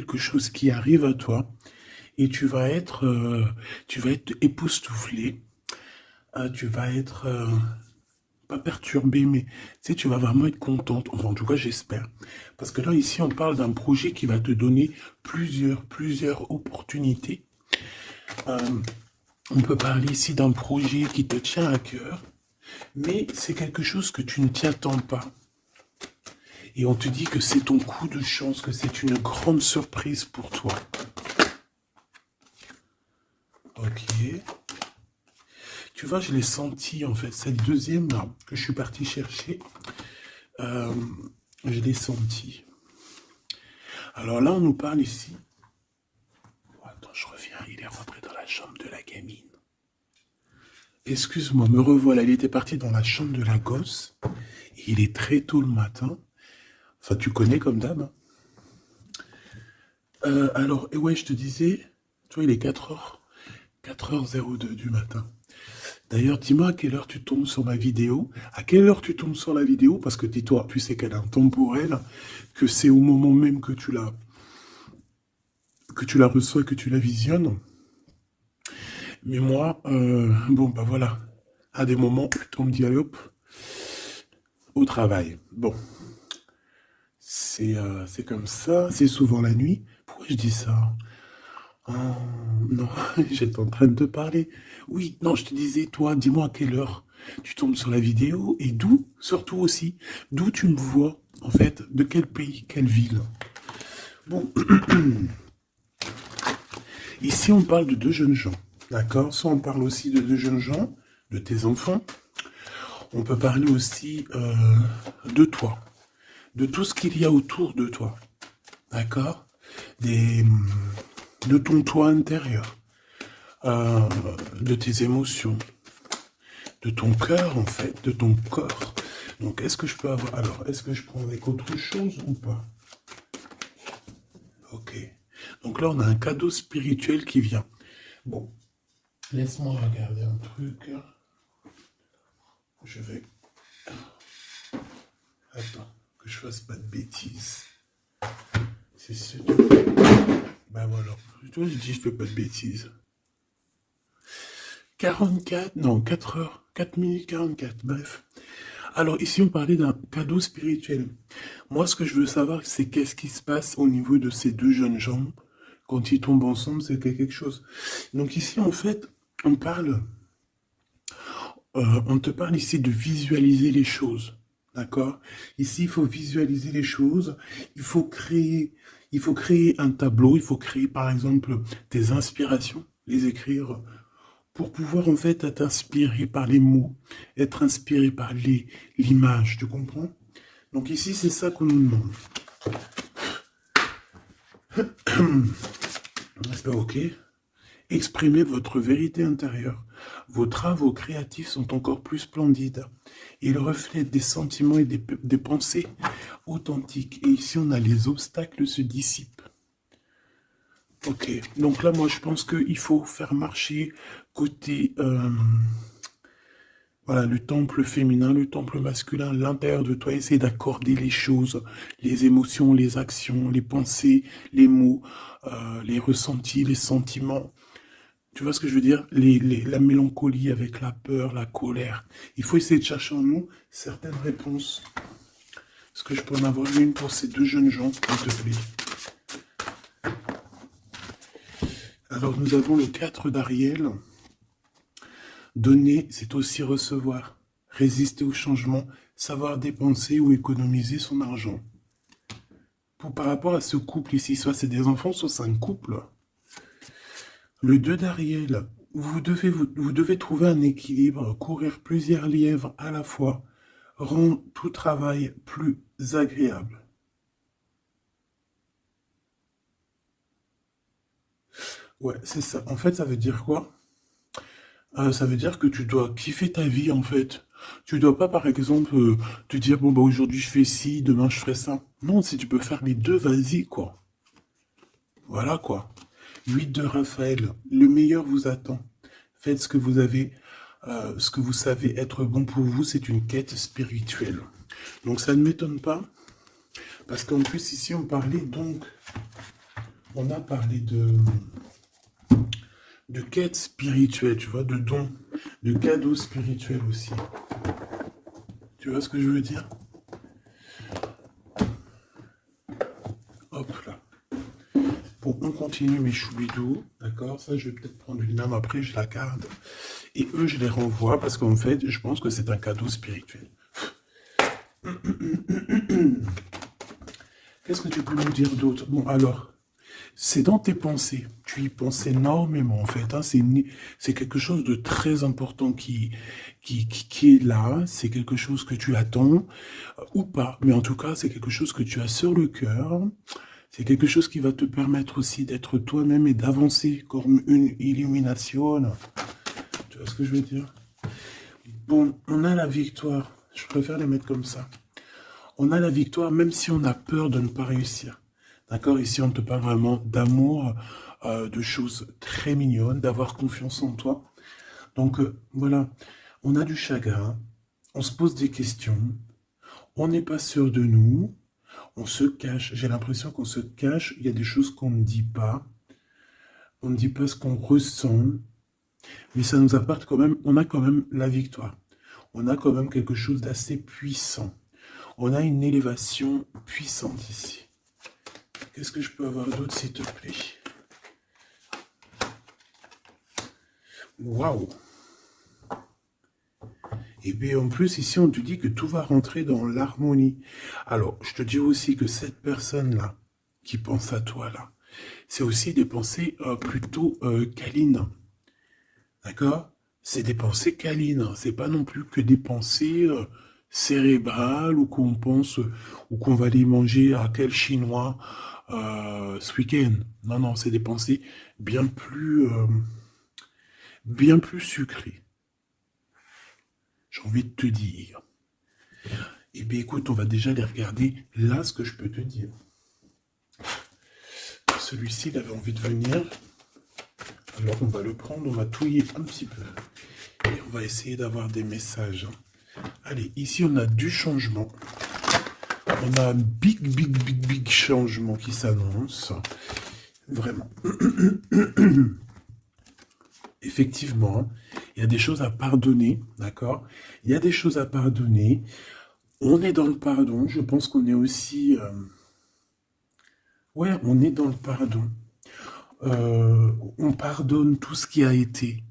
quelque chose qui arrive à toi et tu vas être époustouflé, tu vas être pas perturbé, mais tu sais, tu vas vraiment être contente. Enfin, en tout cas, j'espère. Parce que là, ici, on parle d'un projet qui va te donner plusieurs opportunités. Euh, on peut parler ici d'un projet qui te tient à cœur, mais c'est quelque chose que tu ne t'y attends pas. Et on te dit que c'est ton coup de chance, que c'est une grande surprise pour toi. Ok. Tu vois, je l'ai senti en fait, cette deuxième là, que je suis parti chercher, euh, je l'ai senti. Alors là, on nous parle ici. Oh, attends, je reviens, il est rentré dans la chambre de la gamine. Excuse-moi, me revoilà, il était parti dans la chambre de la gosse. Et il est très tôt le matin. Enfin, tu connais comme d'hab, hein. Alors, et ouais, je te disais, tu vois, il est 4h02 du matin. D'ailleurs, dis-moi à quelle heure tu tombes sur ma vidéo. À quelle heure tu tombes sur la vidéo? Parce que dis-toi, tu sais qu'elle a un temporel, que c'est au moment même que tu la reçois, que tu la visionnes. Mais moi, bon, bah voilà. À des moments, on me dit, allez hop, au travail. Bon, c'est comme ça, c'est souvent la nuit. Pourquoi je dis ça? Oh, non, j'étais en train de te parler. Oui, non, je te disais, toi, dis-moi à quelle heure tu tombes sur la vidéo et d'où, surtout aussi, d'où tu me vois, en fait, de quel pays, quelle ville. Bon, ici, on parle de deux jeunes gens, d'accord? Soit on parle aussi de deux jeunes gens, de tes enfants. On peut parler aussi de toi, de tout ce qu'il y a autour de toi, d'accord? Des, de ton toi intérieur, euh, de tes émotions, de ton cœur en fait, de ton corps. Donc est-ce que je peux avoir... Alors, est-ce que je prends avec autre chose ou pas? Ok. Donc là, on a un cadeau spirituel qui vient. Bon, laisse-moi regarder un truc. Je vais... Attends, que je fasse pas de bêtises. C'est sûr. Ben voilà. Toi, je dis je fais pas de bêtises. 44, non, 4 heures, 4 minutes 44, bref. Alors ici, on parlait d'un cadeau spirituel. Moi, ce que je veux savoir, c'est qu'est-ce qui se passe au niveau de ces deux jeunes gens. Quand ils tombent ensemble, c'est quelque chose. Donc ici, en fait, on parle, on te parle ici de visualiser les choses. D'accord? Ici, il faut visualiser les choses. Il faut créer, il faut créer un tableau. Il faut créer, par exemple, des inspirations, les écrire pour pouvoir en fait être inspiré par les mots, être inspiré par l'image, tu comprends? Donc ici, c'est ça qu'on nous demande. Ok. Exprimez votre vérité intérieure. Vos travaux créatifs sont encore plus splendides. Ils reflètent des sentiments et des pensées authentiques. Et ici, on a les obstacles se dissipent. Ok. Donc là, moi, je pense qu'il faut faire marcher côté... voilà, le temple féminin, le temple masculin, l'intérieur de toi, essaie d'accorder les choses, les émotions, les actions, les pensées, les mots, les ressentis, les sentiments. Tu vois ce que je veux dire? La mélancolie avec la peur, la colère. Il faut essayer de chercher en nous certaines réponses. Est-ce que je peux en avoir une pour ces deux jeunes gens, s'il te plaît? Alors, nous avons le 4 d'Ariel. Donner, c'est aussi recevoir. Résister au changement, savoir dépenser ou économiser son argent. Par rapport à ce couple ici, soit c'est des enfants, soit c'est un couple. Le 2 d'Ariel, vous devez trouver un équilibre, courir plusieurs lièvres à la fois, rend tout travail plus agréable. Ouais, c'est ça. En fait, ça veut dire quoi? Ça veut dire que tu dois kiffer ta vie, en fait. Tu dois pas, par exemple, te dire, bon, bah, aujourd'hui je fais ci, demain je ferai ça. Non, si tu peux faire les deux, vas-y, quoi. Voilà, quoi. 8 de Raphaël, le meilleur vous attend. Faites ce que vous avez, ce que vous savez être bon pour vous, c'est une quête spirituelle. Donc ça ne m'étonne pas, parce qu'en plus ici on parlait donc On a parlé de quête spirituelle, tu vois, de dons, de cadeaux spirituels aussi. Tu vois ce que je veux dire? Hop là. Bon, on continue mes choubidous, d'accord? Ça, je vais peut-être prendre une lame après, je la garde. Et eux, je les renvoie parce qu'en fait, je pense que c'est un cadeau spirituel. Qu'est-ce que tu peux nous dire d'autre? Bon, alors, c'est dans tes pensées. Tu y penses énormément, en fait. Hein. C'est quelque chose de très important qui est là. C'est quelque chose que tu attends ou pas. Mais en tout cas, c'est quelque chose que tu as sur le cœur. C'est quelque chose qui va te permettre aussi d'être toi-même et d'avancer comme une illumination. Tu vois ce que je veux dire? Bon, on a la victoire. Je préfère les mettre comme ça. On a la victoire même si on a peur de ne pas réussir. D'accord? Ici, on te parle vraiment d'amour, de choses très mignonnes, d'avoir confiance en toi. Donc, voilà, on a du chagrin, on se pose des questions, on n'est pas sûr de nous, on se cache. J'ai l'impression qu'on se cache, il y a des choses qu'on ne dit pas. On ne dit pas ce qu'on ressent, mais ça nous apporte quand même, on a quand même la victoire. On a quand même quelque chose d'assez puissant. On a une élévation puissante ici. Qu'est-ce que je peux avoir d'autre, s'il te plaît? Waouh! Et bien en plus, ici, on te dit que tout va rentrer dans l'harmonie. Alors, je te dis aussi que cette personne-là, qui pense à toi, là, c'est aussi des pensées plutôt câlines. D'accord? C'est des pensées câlines. C'est pas non plus que des pensées cérébrales ou qu'on pense ou qu'on va aller manger à quel chinois ce week-end. Non, non, c'est des pensées bien plus sucrées. J'ai envie de te dire. Eh bien, écoute, on va déjà les regarder. Là, ce que je peux te dire. Celui-ci, il avait envie de venir. Alors, on va le prendre, on va touiller un petit peu. Et on va essayer d'avoir des messages. Allez, ici, on a du changement. On a un big changement qui s'annonce. Vraiment. Effectivement, il y a des choses à pardonner, d'accord? Il y a des choses à pardonner. On est dans le pardon. Je pense qu'on est aussi... Ouais, on est dans le pardon. On pardonne tout ce qui a été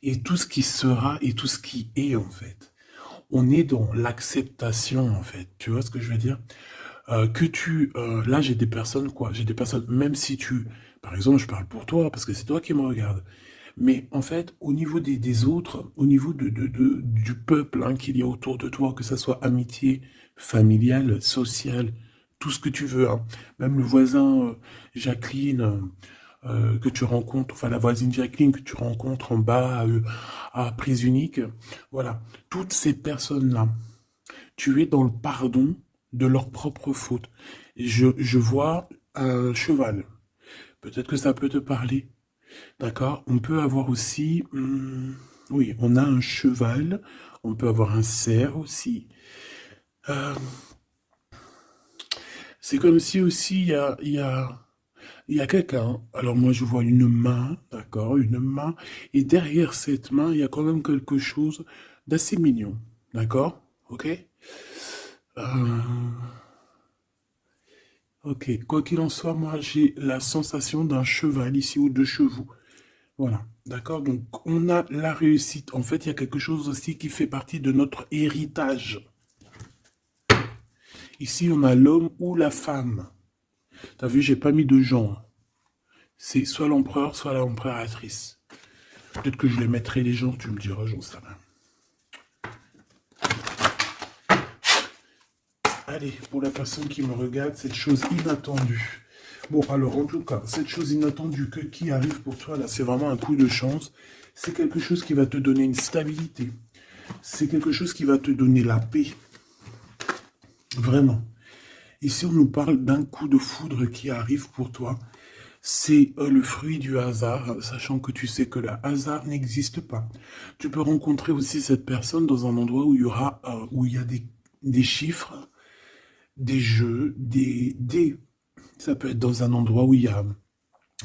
et tout ce qui sera et tout ce qui est en fait. On est dans l'acceptation en fait. Tu vois ce que je veux dire? Là j'ai des personnes quoi, j'ai des personnes même si tu, par exemple, je parle pour toi parce que c'est toi qui me regardes. Mais en fait, au niveau des autres, au niveau du peuple hein, qu'il y a autour de toi, que ça soit amitié, familiale, sociale, tout ce que tu veux, hein. Même le voisin Jacqueline que tu rencontres, enfin la voisine Jacqueline que tu rencontres en bas à Prise Unique, voilà, toutes ces personnes-là, tu es dans le pardon de leurs propres fautes. Je vois un cheval. Peut-être que ça peut te parler. D'accord? On peut avoir aussi, oui, on a un cheval, on peut avoir un cerf aussi. Euh, c'est comme si aussi il y a quelqu'un. Alors moi je vois une main, d'accord, une main, et derrière cette main il y a quand même quelque chose d'assez mignon, d'accord? Ok? Euh, ok. Quoi qu'il en soit, moi j'ai la sensation d'un cheval ici ou de chevaux. Voilà, d'accord? Donc, on a la réussite. En fait, il y a quelque chose aussi qui fait partie de notre héritage. Ici, on a l'homme ou la femme. T'as vu, j'ai pas mis de genre. C'est soit l'empereur, soit l'empereur-actrice. Peut-être que je les mettrai les gens, tu me diras, j'en sais rien. Allez, pour la personne qui me regarde, cette chose inattendue. Bon, alors, en tout cas, cette chose inattendue qui arrive pour toi, là, c'est vraiment un coup de chance. C'est quelque chose qui va te donner une stabilité. C'est quelque chose qui va te donner la paix. Vraiment. Ici, on nous parle d'un coup de foudre qui arrive pour toi. C'est le fruit du hasard, sachant que tu sais que le hasard n'existe pas. Tu peux rencontrer aussi cette personne dans un endroit où il y a des chiffres, des jeux, ça peut être dans un endroit où il y a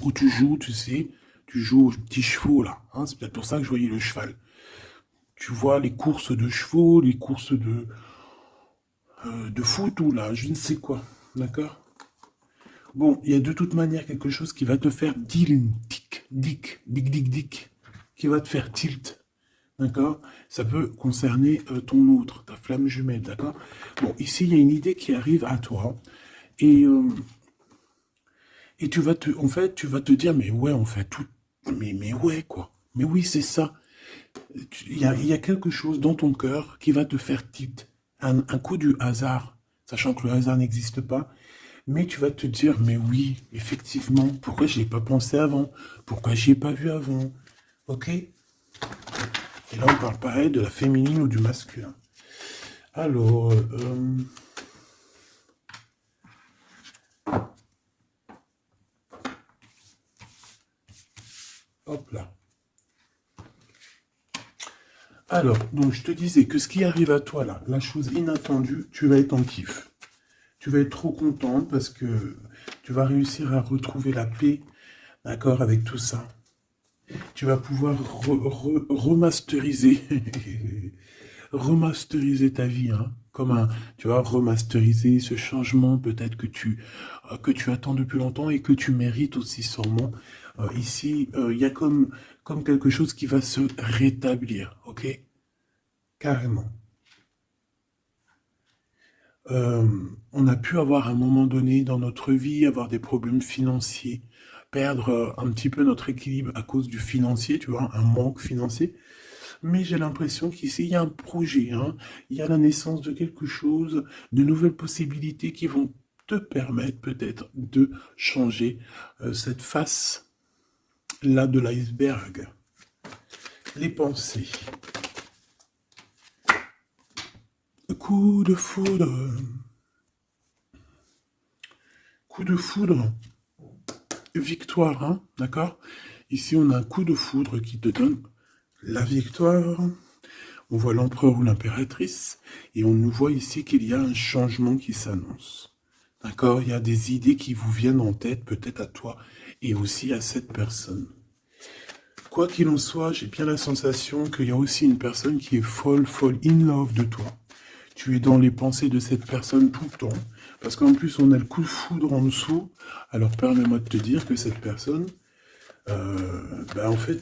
où tu joues, tu sais, tu joues aux petits chevaux, là. Hein, c'est peut-être pour ça que je voyais le cheval. Tu vois les courses de chevaux, les courses de foot ou là, je ne sais quoi. D'accord? Bon, il y a de toute manière quelque chose qui va te faire dick, qui va te faire tilt. D'accord? Ça peut concerner ton autre, ta flamme jumelle, d'accord? Bon, ici, il y a une idée qui arrive à toi. Et, euh, et en fait, tu vas te dire, mais ouais, on fait tout. Mais ouais, quoi. Mais oui, c'est ça. Il y a quelque chose dans ton cœur qui va te faire tilt. Un coup du hasard, sachant que le hasard n'existe pas. Mais tu vas te dire, mais oui, effectivement, pourquoi je n'y ai pas pensé avant? Pourquoi j'y ai pas vu avant? Ok? Et là, on parle pareil de la féminine ou du masculin. Alors, hop là. Alors, donc je te disais que ce qui arrive à toi là, la chose inattendue, tu vas être en kiff. Tu vas être trop contente parce que tu vas réussir à retrouver la paix, d'accord, avec tout ça. Tu vas pouvoir remasteriser, remasteriser ta vie, hein, comme un, tu vas remasteriser ce changement peut-être que tu attends depuis longtemps et que tu mérites aussi sûrement. Ici, il y a comme quelque chose qui va se rétablir, ok? Carrément. Euh, on a pu avoir à un moment donné dans notre vie, avoir des problèmes financiers, perdre un petit peu notre équilibre à cause du financier, tu vois, un manque financier. Mais j'ai l'impression qu'ici, il y a un projet, hein, il y a la naissance de quelque chose, de nouvelles possibilités qui vont te permettre peut-être de changer cette face-là de l'iceberg. Les pensées. Coup de foudre. Coup de foudre. Victoire, hein, d'accord? Ici, on a un coup de foudre qui te donne la victoire. On voit l'empereur ou l'impératrice et on nous voit ici qu'il y a un changement qui s'annonce. D'accord? Il y a des idées qui vous viennent en tête, peut-être à toi et aussi à cette personne. Quoi qu'il en soit, j'ai bien la sensation qu'il y a aussi une personne qui est folle in love de toi. Tu es dans les pensées de cette personne tout le temps. Parce qu'en plus, on a le coup de foudre en dessous. Alors, permets-moi de te dire que cette personne, en fait,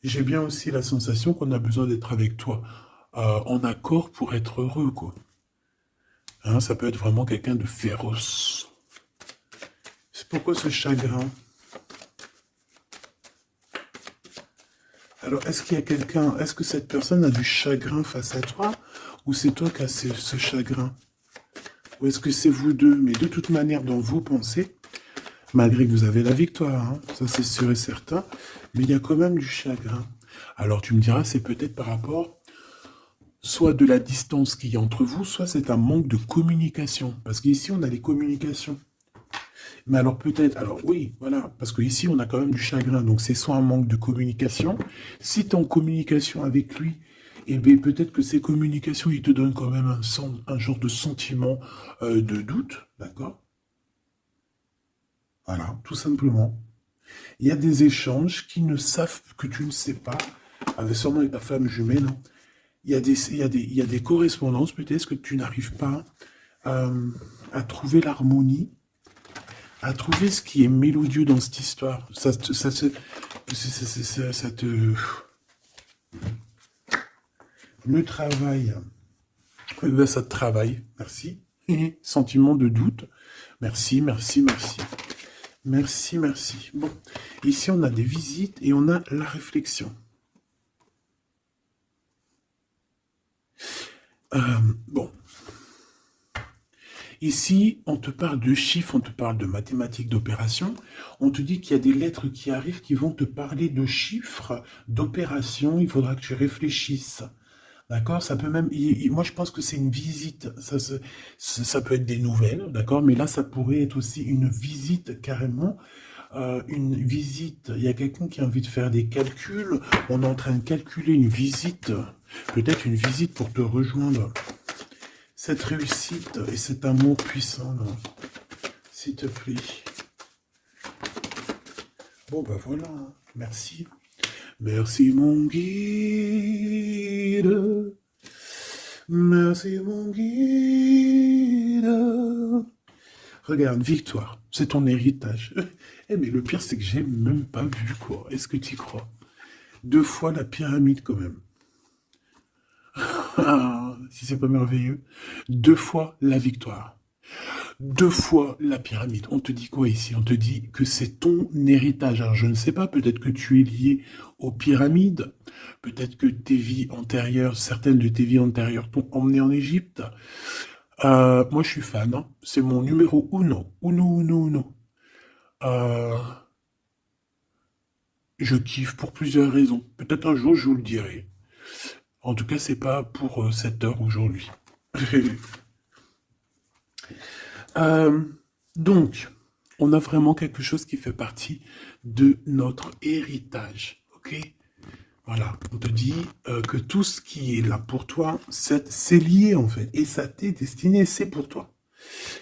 j'ai bien aussi la sensation qu'on a besoin d'être avec toi, en accord pour être heureux, quoi. Hein, ça peut être vraiment quelqu'un de féroce. C'est pourquoi ce chagrin? Alors, est-ce qu'il y a quelqu'un, est-ce que cette personne a du chagrin face à toi, ou c'est toi qui as ce chagrin? Ou est-ce que c'est vous deux? Mais de toute manière, dans vos pensées, malgré que vous avez la victoire, hein, ça c'est sûr et certain, mais il y a quand même du chagrin. Alors tu me diras, c'est peut-être par rapport soit de la distance qu'il y a entre vous, soit c'est un manque de communication. Parce qu'ici, on a les communications. Mais alors peut-être, alors oui, voilà, parce qu'ici, on a quand même du chagrin. Donc c'est soit un manque de communication. Si tu es en communication avec lui, eh bien peut-être que ces communications, il te donnent quand même un genre de sentiment de doute, d'accord? Voilà, tout simplement. Il y a des échanges qui ne savent que tu ne sais pas, avec sûrement avec ta femme jumelle, hein. Il y a des correspondances peut-être que tu n'arrives pas à trouver l'harmonie, à trouver ce qui est mélodieux dans cette histoire. Ça te... Le travail, ça te travaille. Merci. Sentiment de doute. Merci, merci, merci. Merci, merci. Bon, ici on a des visites et on a la réflexion. Bon. Ici, on te parle de chiffres, on te parle de mathématiques, d'opérations. On te dit qu'il y a des lettres qui arrivent qui vont te parler de chiffres, d'opérations. Il faudra que tu réfléchisses. D'accord? Ça peut même. Moi, je pense que c'est une visite. Ça peut être des nouvelles, d'accord? Mais là, ça pourrait être aussi une visite carrément. Une visite. Il y a quelqu'un qui a envie de faire des calculs. On est en train de calculer une visite. Peut-être une visite pour te rejoindre. Cette réussite et cet amour puissant, s'il te plaît. Bon, ben voilà, merci. Merci mon guide, merci mon guide. Regarde, victoire, c'est ton héritage. Eh mais le pire c'est que j'ai même pas vu quoi. Est-ce que tu y crois? 2 fois la pyramide quand même. Ah, si c'est pas merveilleux. 2 fois la victoire. 2 fois la pyramide. On te dit quoi ici? On te dit que c'est ton héritage. Alors je ne sais pas, peut-être que tu es lié aux pyramides, peut-être que tes vies antérieures, certaines de tes vies antérieures t'ont emmené en Égypte. Moi je suis fan, hein. C'est mon numéro uno. Uno, uno, uno. Euh, je kiffe pour plusieurs raisons. Peut-être un jour je vous le dirai. En tout cas, c'est pas pour cette heure aujourd'hui. Euh, donc, on a vraiment quelque chose qui fait partie de notre héritage, ok? Voilà, on te dit que tout ce qui est là pour toi, c'est lié en fait, et ça t'est destiné, c'est pour toi.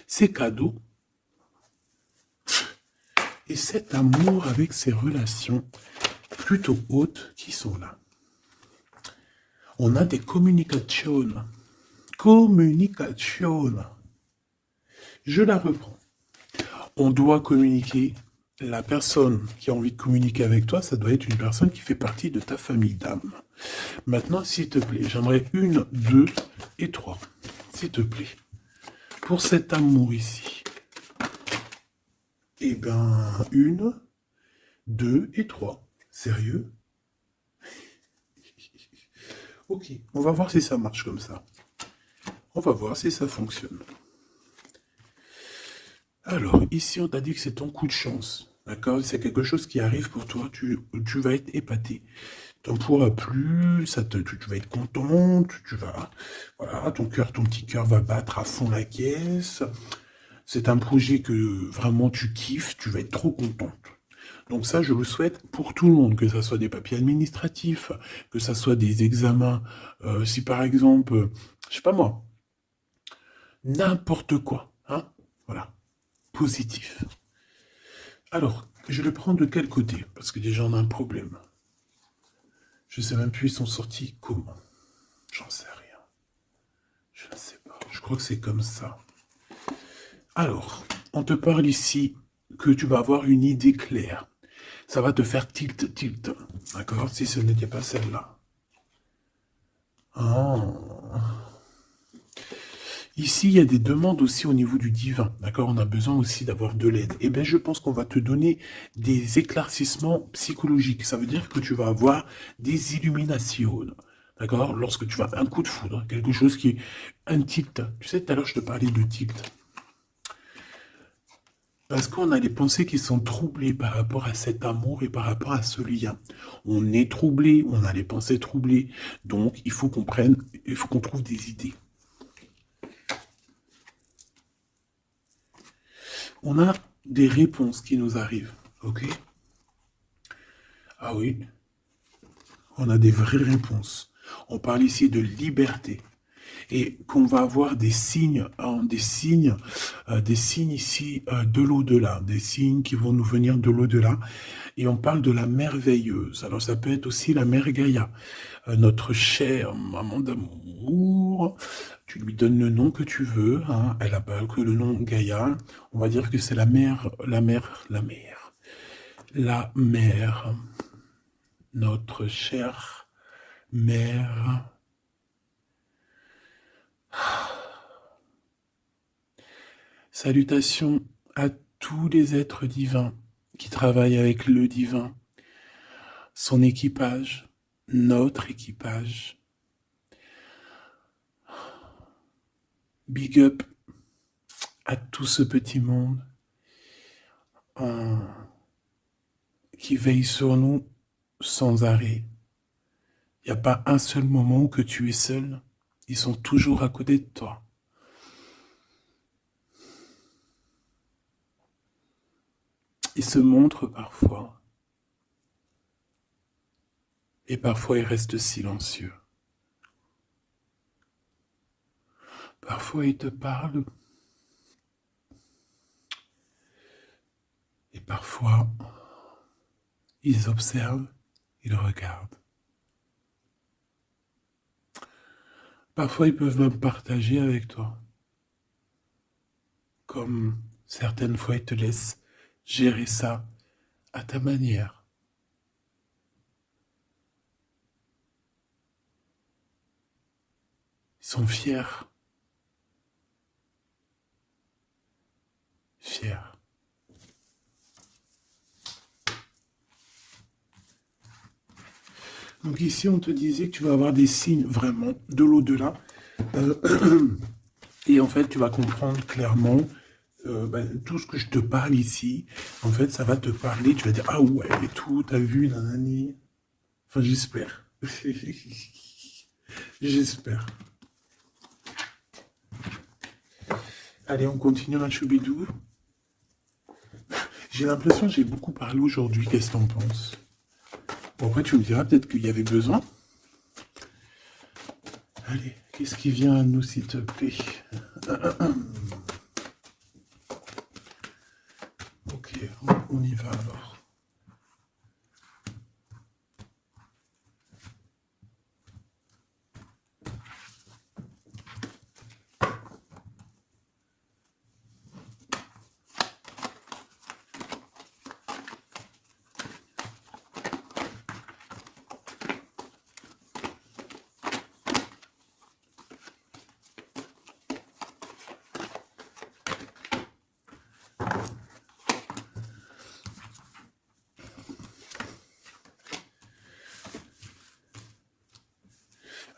C'est cadeau, et cet amour avec ces relations plutôt hautes qui sont là. On a des communications. Communication. Je la reprends. On doit communiquer. La personne qui a envie de communiquer avec toi, ça doit être une personne qui fait partie de ta famille d'âme. Maintenant, s'il te plaît, j'aimerais 1, 2 et 3. S'il te plaît. Pour cet amour ici. Eh ben, 1, 2 et 3. Sérieux? Ok, on va voir si ça marche comme ça. On va voir si ça fonctionne. Alors, ici, on t'a dit que c'est ton coup de chance. D'accord? C'est quelque chose qui arrive pour toi. Tu vas être épaté. Tu n'en pourras plus. Tu vas être content. Tu vas. Voilà, ton petit cœur va battre à fond la caisse. C'est un projet que vraiment tu kiffes. Tu vas être trop contente. Donc ça, je le souhaite pour tout le monde, que ce soit des papiers administratifs, que ce soit des examens. Si par exemple, je sais pas moi, n'importe quoi. Hein? Voilà. Positif. Alors, je le prends de quel côté? Parce que déjà, on a un problème. Je sais même plus, ils sont sortis comment. J'en sais rien. Je ne sais pas. Je crois que c'est comme ça. Alors, on te parle ici que tu vas avoir une idée claire. Ça va te faire tilt, tilt. D'accord? Si ce n'était pas celle-là. Ah. Ici, il y a des demandes aussi au niveau du divin, d'accord? On a besoin aussi d'avoir de l'aide. Eh bien, je pense qu'on va te donner des éclaircissements psychologiques. Ça veut dire que tu vas avoir des illuminations, d'accord? Lorsque tu vas un coup de foudre, quelque chose qui est un tilt. Tu sais, tout à l'heure, je te parlais de tilt. Parce qu'on a les pensées qui sont troublées par rapport à cet amour et par rapport à ce lien. On est troublé, on a les pensées troublées. Donc, il faut qu'on trouve des idées. On a des réponses qui nous arrivent, ok? Ah oui, on a des vraies réponses. On parle ici de liberté et qu'on va avoir des signes, hein, des signes ici de l'au-delà, des signes qui vont nous venir de l'au-delà. Et on parle de la merveilleuse. Alors ça peut être aussi la mère Gaïa, notre chère maman d'amour. Tu lui donnes le nom que tu veux. Hein. Elle n'a pas que le nom Gaïa. On va dire que c'est la mère, la mère, notre chère mère. Salutations à tous les êtres divins qui travaillent avec le divin, son équipage, notre équipage. Big up à tout ce petit monde qui veille sur nous sans arrêt. Il n'y a pas un seul moment où que tu es seul. Ils sont toujours à côté de toi. Ils se montrent parfois. Et parfois ils restent silencieux. Parfois ils te parlent. Et parfois, Ils observent, ils regardent. Parfois, ils peuvent même partager avec toi. Comme certaines fois, ils te laissent gérer ça à ta manière. Ils sont fiers. Fiers. Donc ici, on te disait que tu vas avoir des signes vraiment de l'au-delà. Et en fait, tu vas comprendre clairement tout ce que je te parle ici. En fait, ça va te parler. Tu vas dire, ah ouais, et tout, t'as vu, nanani. Enfin, j'espère. J'espère. Allez, on continue la choubidou. J'ai l'impression que j'ai beaucoup parlé aujourd'hui. Qu'est-ce que t'en penses? Bon, après, tu me diras peut-être qu'il y avait besoin. Allez, qu'est-ce qui vient à nous, s'il te plaît? Ok, on y va alors.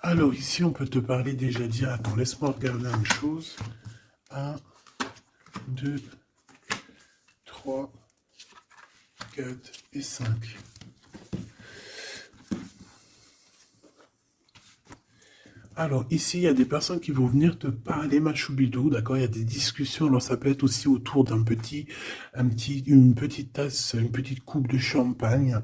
Alors ici, on peut te parler déjà dire, attends, laisse-moi regarder une chose. 1, 2, 3, 4 et 5. Alors ici, il y a des personnes qui vont venir te parler machoubidou, d'accord? Il y a des discussions, alors ça peut être aussi autour une petite tasse, une petite coupe de champagne.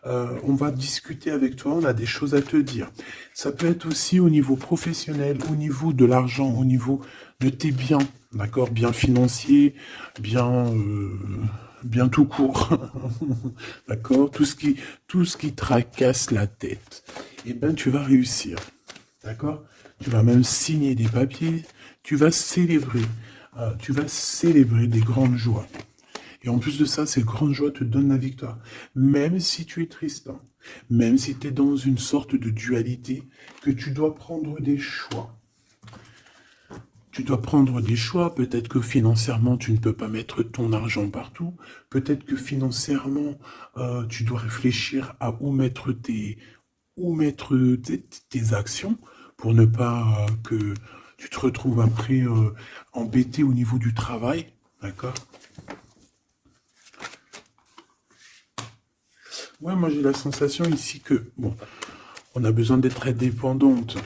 On va discuter avec toi, on a des choses à te dire. Ça peut être aussi au niveau professionnel, au niveau de l'argent, au niveau de tes biens, d'accord? Bien financier, bien tout court, d'accord? Tout ce qui tracasse la tête, eh ben tu vas réussir. D'accord? Tu vas même signer des papiers, tu vas célébrer des grandes joies. Et en plus de ça, ces grandes joies te donnent la victoire. Même si tu es triste, hein, même si tu es dans une sorte de dualité, que tu dois prendre des choix. Tu dois prendre des choix, peut-être que financièrement, tu ne peux pas mettre ton argent partout. Peut-être que financièrement, tu dois réfléchir à où mettre tes actions pour ne pas que tu te retrouves après embêté au niveau du travail, d'accord? Ouais, moi j'ai la sensation ici que, bon, on a besoin d'être indépendante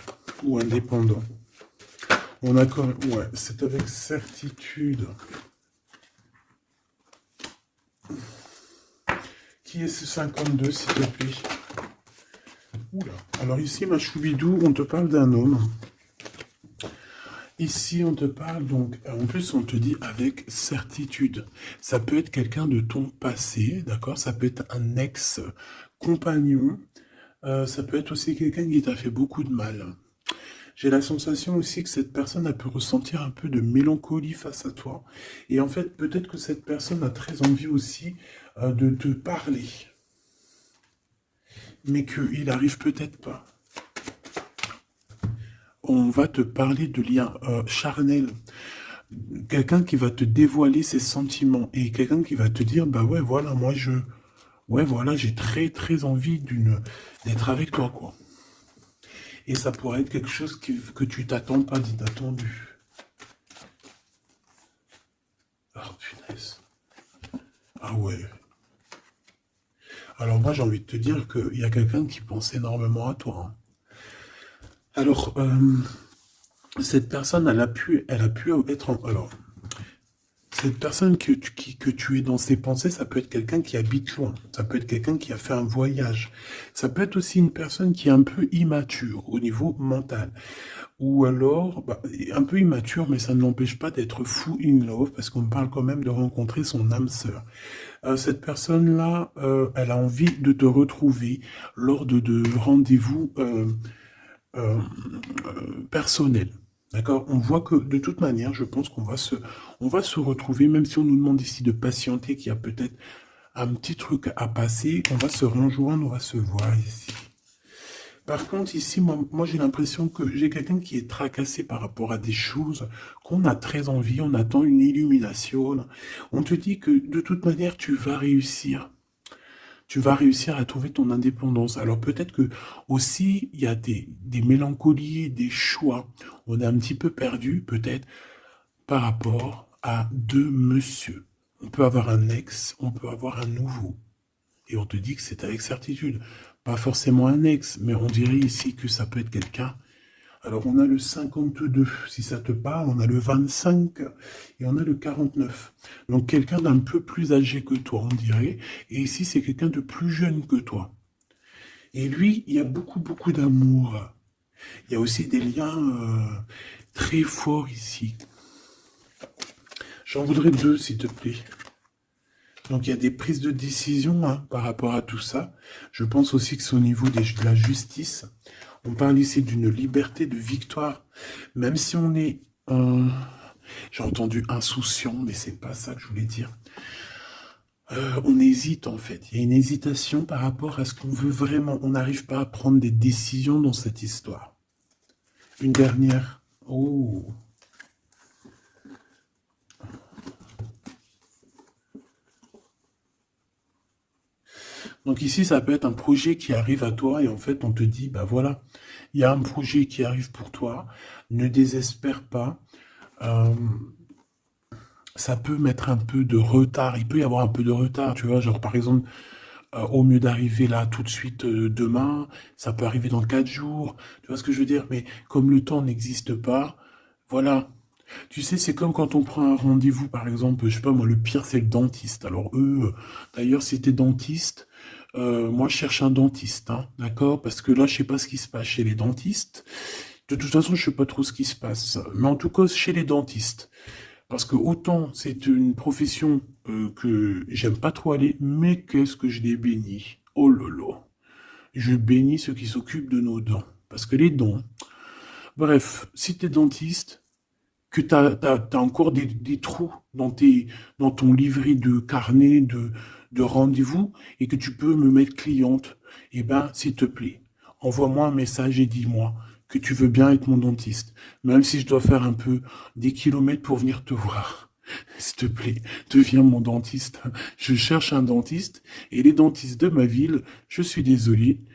ou indépendant. On a quand même, ouais, c'est avec certitude. Qui est ce 52, s'il te plaît? Oula. Alors ici, ma choubidou, on te parle d'un homme. Ici, on te parle donc, en plus, on te dit avec certitude. Ça peut être quelqu'un de ton passé, d'accord? Ça peut être un ex-compagnon. Ça peut être aussi quelqu'un qui t'a fait beaucoup de mal. J'ai la sensation aussi que cette personne a pu ressentir un peu de mélancolie face à toi. Et en fait, peut-être que cette personne a très envie aussi de te parler. Mais qu'il n'arrive peut-être pas. On va te parler de liens charnels. Quelqu'un qui va te dévoiler ses sentiments. Et quelqu'un qui va te dire, bah ouais, voilà, ouais, voilà, j'ai très, très envie d'être avec toi, quoi. Et ça pourrait être quelque chose que tu t'attends pas d'inattendu. Ah, punaise. Ah ouais. Alors moi, j'ai envie de te dire qu'il y a quelqu'un qui pense énormément à toi, hein. Alors, cette personne, elle a pu être alors, cette personne que tu es dans ses pensées, ça peut être quelqu'un qui habite loin, ça peut être quelqu'un qui a fait un voyage, ça peut être aussi une personne qui est un peu immature au niveau mental. ou alors, bah, un peu immature, mais ça ne l'empêche pas d'être fou in love, parce qu'on parle quand même de rencontrer son âme sœur. Cette personne-là, elle a envie de te retrouver lors de rendez-vous personnels. D'accord? On voit que de toute manière, je pense on va se retrouver, même si on nous demande ici de patienter, qu'il y a peut-être un petit truc à passer, on va se rejoindre, on va se voir ici. Par contre, ici, moi j'ai l'impression que j'ai quelqu'un qui est tracassé par rapport à des choses qu'on a très envie, on attend une illumination. On te dit que de toute manière, tu vas réussir. Tu vas réussir à trouver ton indépendance. Alors peut-être que aussi, il y a des mélancolies, des choix. On est un petit peu perdu, peut-être, par rapport à deux monsieur. On peut avoir un ex, on peut avoir un nouveau. Et on te dit que c'est avec certitude. Pas forcément un ex, mais on dirait ici que ça peut être quelqu'un. Alors on a le 52, si ça te parle, on a le 25 et on a le 49. Donc quelqu'un d'un peu plus âgé que toi, on dirait. Et ici, c'est quelqu'un de plus jeune que toi. Et lui, il y a beaucoup, beaucoup d'amour. Il y a aussi des liens très forts ici. J'en voudrais deux, s'il te plaît. Donc il y a des prises de décision hein, par rapport à tout ça. Je pense aussi que c'est au niveau de la justice. On parle ici d'une liberté de victoire. Même si on est, j'ai entendu insouciant, mais c'est pas ça que je voulais dire. On hésite en fait. Il y a une hésitation par rapport à ce qu'on veut vraiment. On n'arrive pas à prendre des décisions dans cette histoire. Une dernière. Oh. Donc ici, ça peut être un projet qui arrive à toi et en fait, on te dit, bah voilà, il y a un projet qui arrive pour toi, ne désespère pas. Euh, Ça peut mettre un peu de retard, il peut y avoir un peu de retard, tu vois, genre par exemple, au mieux d'arriver là tout de suite demain, ça peut arriver dans 4 jours, tu vois ce que je veux dire, mais comme le temps n'existe pas, voilà. Tu sais, c'est comme quand on prend un rendez-vous, par exemple, je sais pas moi, le pire c'est le dentiste. Alors eux, d'ailleurs, si t'es dentiste, moi je cherche un dentiste, hein, d'accord? Parce que là, je sais pas ce qui se passe chez les dentistes. De toute façon, je sais pas trop ce qui se passe. Mais en tout cas, chez les dentistes. Parce que autant c'est une profession que j'aime pas trop aller, mais qu'est-ce que je les bénis. Oh lolo. Je bénis ceux qui s'occupent de nos dents. Parce que les dents. Bref, si t'es dentiste, que t'as encore des trous dans ton livret de carnet de rendez-vous et que tu peux me mettre cliente, eh ben, s'il te plaît, envoie-moi un message et dis-moi que tu veux bien être mon dentiste, même si je dois faire un peu des kilomètres pour venir te voir. S'il te plaît, deviens mon dentiste. Je cherche un dentiste et les dentistes de ma ville, je suis désolé,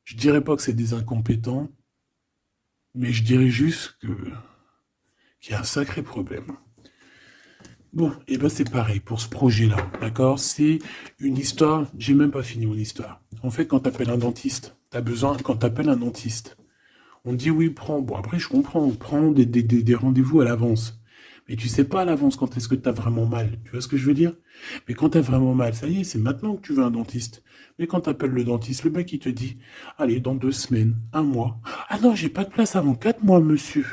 je dirais pas que c'est des incompétents, mais je dirais juste que qu'il y a un sacré problème. Bon, et ben c'est pareil pour ce projet-là, d'accord? C'est une histoire, j'ai même pas fini mon histoire. En fait, quand t'appelles un dentiste, t'as besoin, quand t'appelles un dentiste, on te dit oui, prends, bon après je comprends, on prend des rendez-vous à l'avance. Mais tu sais pas à l'avance quand est-ce que t'as vraiment mal, tu vois ce que je veux dire? Mais quand t'as vraiment mal, ça y est, c'est maintenant que tu veux un dentiste. Mais quand t'appelles le dentiste, le mec il te dit, allez, dans 2 semaines, un mois. Ah non, j'ai pas de place avant 4 mois, monsieur.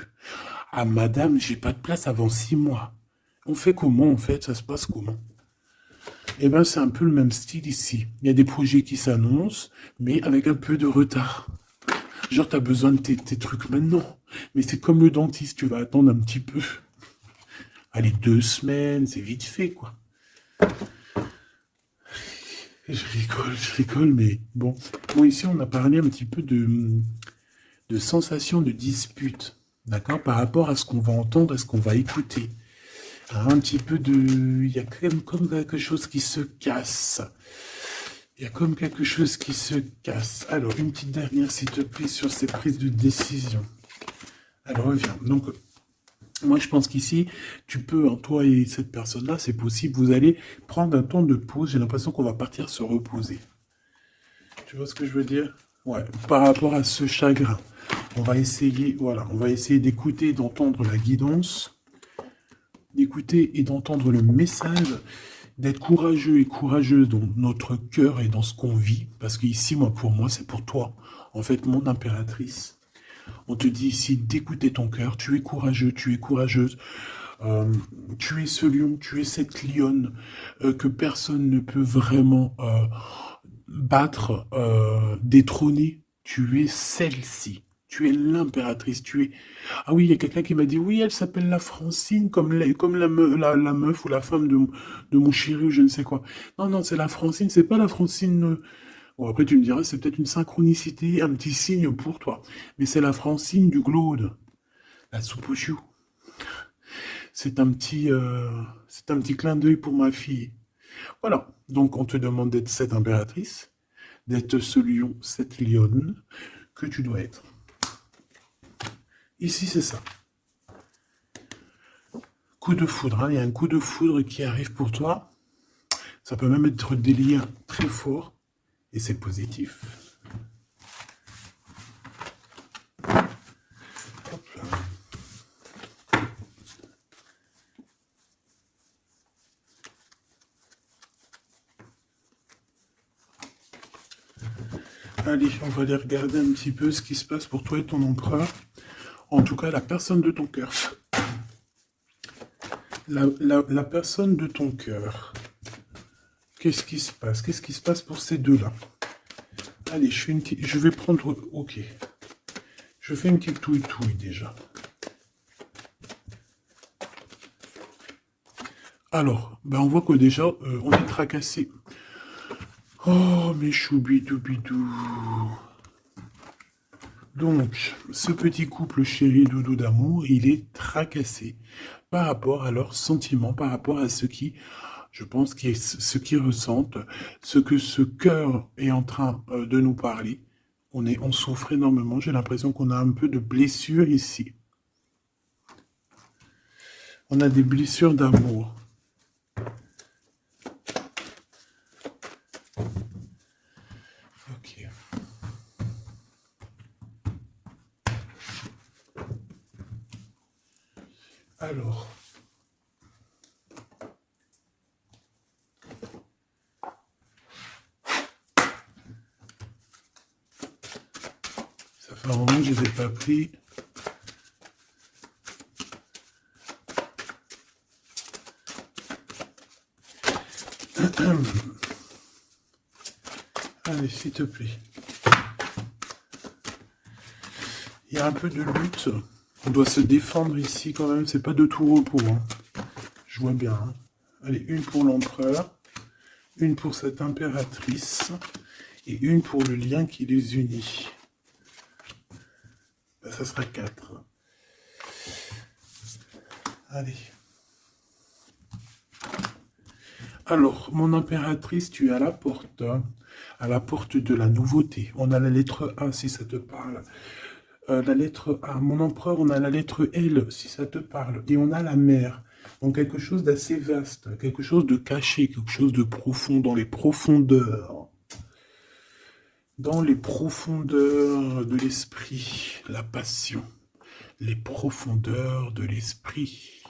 Ah madame, j'ai pas de place avant 6 mois. On fait comment en fait? Ça se passe comment? Eh ben c'est un peu le même style ici. Il y a des projets qui s'annoncent, mais avec un peu de retard. Genre t'as besoin de tes trucs maintenant. Mais c'est comme le dentiste, tu vas attendre un petit peu. Allez, 2 semaines, c'est vite fait quoi. Je rigole, mais bon. Bon, ici on a parlé un petit peu de sensation de dispute. D'accord? Par rapport à ce qu'on va entendre, à ce qu'on va écouter. Un petit peu de... Il y a comme quelque chose qui se casse. Il y a comme quelque chose qui se casse. Alors, une petite dernière, s'il te plaît, sur ces prises de décision. Alors, reviens. Donc, moi, je pense qu'ici, tu peux, hein, toi et cette personne-là, c'est possible, vous allez prendre un temps de pause. J'ai l'impression qu'on va partir se reposer. Tu vois ce que je veux dire? Ouais, par rapport à ce chagrin. On va essayer, voilà, on va essayer d'écouter et d'entendre la guidance, d'écouter et d'entendre le message, d'être courageux et courageuse dans notre cœur et dans ce qu'on vit, parce qu'ici, moi, pour moi, c'est pour toi, en fait, mon impératrice. On te dit ici d'écouter ton cœur. Tu es courageux, tu es courageuse. Euh, Tu es ce lion, tu es cette lionne que personne ne peut vraiment battre, détrôner. Tu es celle-ci. Tu es l'impératrice. Tu es. Ah oui, il y a quelqu'un qui m'a dit oui, elle s'appelle la Francine, comme la meuf ou la femme de mon chéri ou je ne sais quoi. Non, non, c'est la Francine, c'est pas la Francine. Bon, après, tu me diras, c'est peut-être une synchronicité, un petit signe pour toi. Mais c'est la Francine du Glaude, la soupe aux choux. C'est un petit clin d'œil pour ma fille. Voilà. Donc, on te demande d'être cette impératrice, d'être ce lion, cette lionne que tu dois être. Ici, c'est ça. Coup de foudre, hein. Il y a un coup de foudre qui arrive pour toi. Ça peut même être des liens très forts et c'est positif. Hop là. Allez, on va aller regarder un petit peu ce qui se passe pour toi et ton empereur. En tout cas, la personne de ton cœur. La personne de ton cœur. Qu'est-ce qui se passe? Qu'est-ce qui se passe pour ces deux-là? Allez, je vais prendre... Ok. Je fais une petite touille-touille déjà. Alors, ben on voit que déjà, on est tracassé. Oh, mes choubidou-bidou. Donc, ce petit couple chéri doudou d'amour, il est tracassé par rapport à leurs sentiments, par rapport à ce qui, je pense, qui est ce qu'ils ressentent, ce que ce cœur est en train de nous parler. On souffre énormément. J'ai l'impression qu'on a un peu de blessures ici. On a des blessures d'amour. Ok. Alors. Ça fait un moment que je ne les ai pas pris. Allez, s'il te plaît. Il y a un peu de lutte. On doit se défendre ici quand même. C'est pas de tout repos. Hein. Je vois bien. Hein. Allez, une pour l'empereur. Une pour cette impératrice. Et une pour le lien qui les unit. Ben, ça sera 4. Allez. Alors, mon impératrice, tu es à la porte. Hein. À la porte de la nouveauté. On a la lettre A si ça te parle. La lettre A. Mon empereur, on a la lettre L si ça te parle. Et on a la mer. Donc quelque chose d'assez vaste, quelque chose de caché, quelque chose de profond, dans les profondeurs. Dans les profondeurs de l'esprit, la passion. Les profondeurs de l'esprit.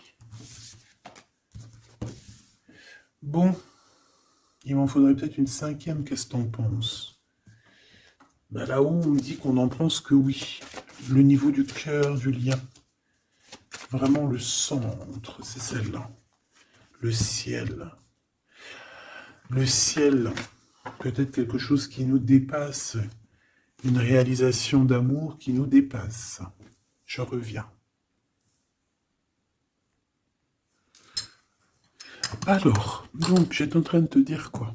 Bon, il m'en faudrait peut-être une 5e, qu'est-ce que t'en penses? Ben là-haut, on me dit qu'on en pense que oui. Le niveau du cœur, du lien. Vraiment le centre, c'est celle-là. Le ciel. Le ciel, peut-être quelque chose qui nous dépasse. Une réalisation d'amour qui nous dépasse. Je reviens. Alors, donc, j'étais en train de te dire quoi?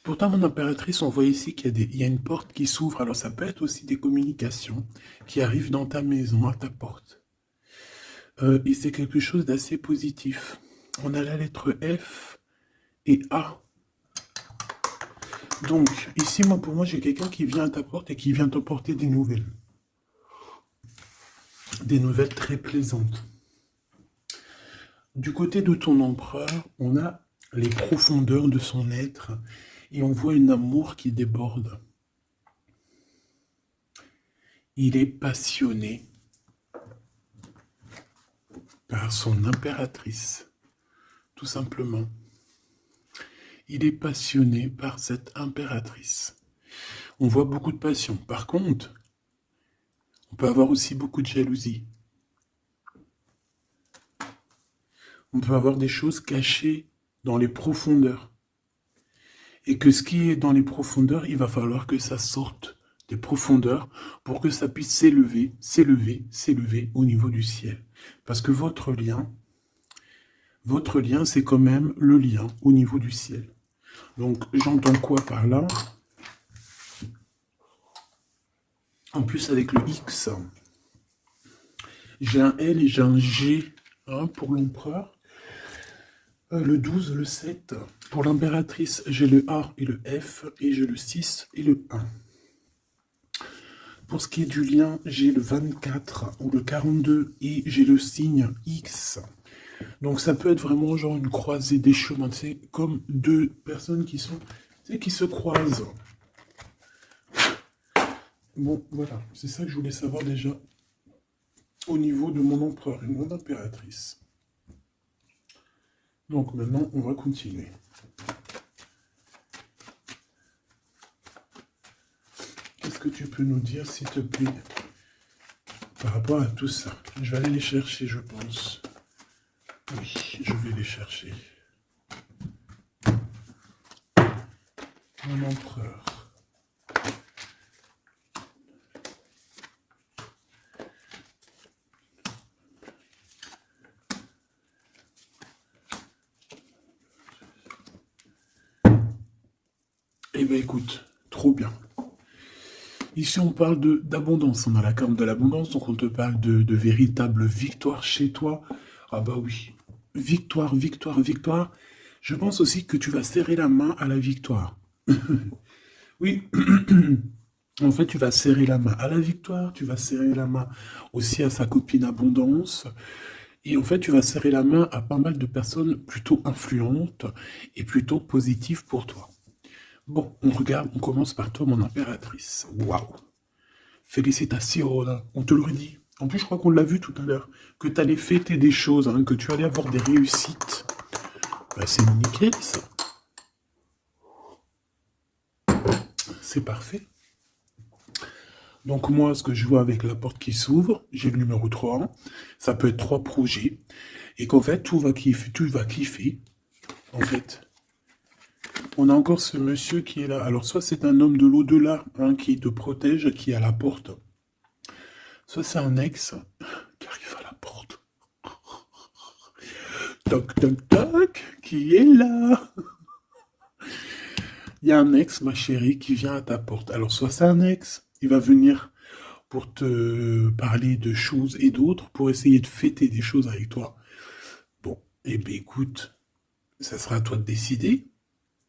Pourtant, mon impératrice, on voit ici qu'il y a une porte qui s'ouvre. Alors, ça peut être aussi des communications qui arrivent dans ta maison, à ta porte. Et c'est quelque chose d'assez positif. On a la lettre F et A. Donc, ici, pour moi, j'ai quelqu'un qui vient à ta porte et qui vient t'apporter des nouvelles. Des nouvelles très plaisantes. Du côté de ton empereur, on a les profondeurs de son être et on voit un amour qui déborde. Il est passionné par son impératrice, tout simplement. Il est passionné par cette impératrice. On voit beaucoup de passion. Par contre, On peut avoir aussi beaucoup de jalousie. On peut avoir des choses cachées dans les profondeurs. Et que ce qui est dans les profondeurs, il va falloir que ça sorte des profondeurs pour que ça puisse s'élever, s'élever, s'élever au niveau du ciel. Parce que votre lien, c'est quand même le lien au niveau du ciel. Donc, j'entends quoi par là? En plus, avec le X, j'ai un L et j'ai un G hein, pour l'empereur. Le 12, le 7. Pour l'impératrice, j'ai le A et le F, et j'ai le 6 et le 1. Pour ce qui est du lien, j'ai le 24 ou le 42 et j'ai le signe X. Donc ça peut être vraiment genre une croisée des chemins, c'est comme deux personnes qui sont, qui se croisent. Bon, voilà, c'est ça que je voulais savoir déjà au niveau de mon empereur et mon impératrice. Donc maintenant, on va continuer. Qu'est-ce que tu peux nous dire, s'il te plaît, par rapport à tout ça? Je vais aller les chercher, je pense. Oui, je vais les chercher. Mon empereur. Eh bien écoute, trop bien. Ici on parle d'abondance, on a la carte de l'abondance, donc on te parle de véritable victoire chez toi. Ah bah oui, victoire, victoire, victoire. Je pense aussi que tu vas serrer la main à la victoire. Oui, en fait tu vas serrer la main à la victoire, tu vas serrer la main aussi à sa copine abondance. Et en fait, tu vas serrer la main à pas mal de personnes plutôt influentes et plutôt positives pour toi. Bon, on regarde, on commence par toi, mon impératrice. Waouh! Félicitations, on te l'aurait dit. En plus, je crois qu'on l'a vu tout à l'heure, que tu allais fêter des choses, hein, que tu allais avoir des réussites. Bah, c'est nickel, ça. C'est parfait. Donc moi, ce que je vois avec la porte qui s'ouvre, j'ai le numéro 3. Ça peut être 3 projets. Et qu'en fait, tout va kiffer, tu vas kiffer. En fait, on a encore ce monsieur qui est là. Alors, soit c'est un homme de l'au-delà hein, qui te protège, qui est à la porte. Soit c'est un ex qui arrive à la porte. Toc, toc, toc, qui est là? Il y a un ex, ma chérie, qui vient à ta porte. Alors, soit c'est un ex, il va venir pour te parler de choses et d'autres, pour essayer de fêter des choses avec toi. Bon, eh bien écoute, ça sera à toi de décider.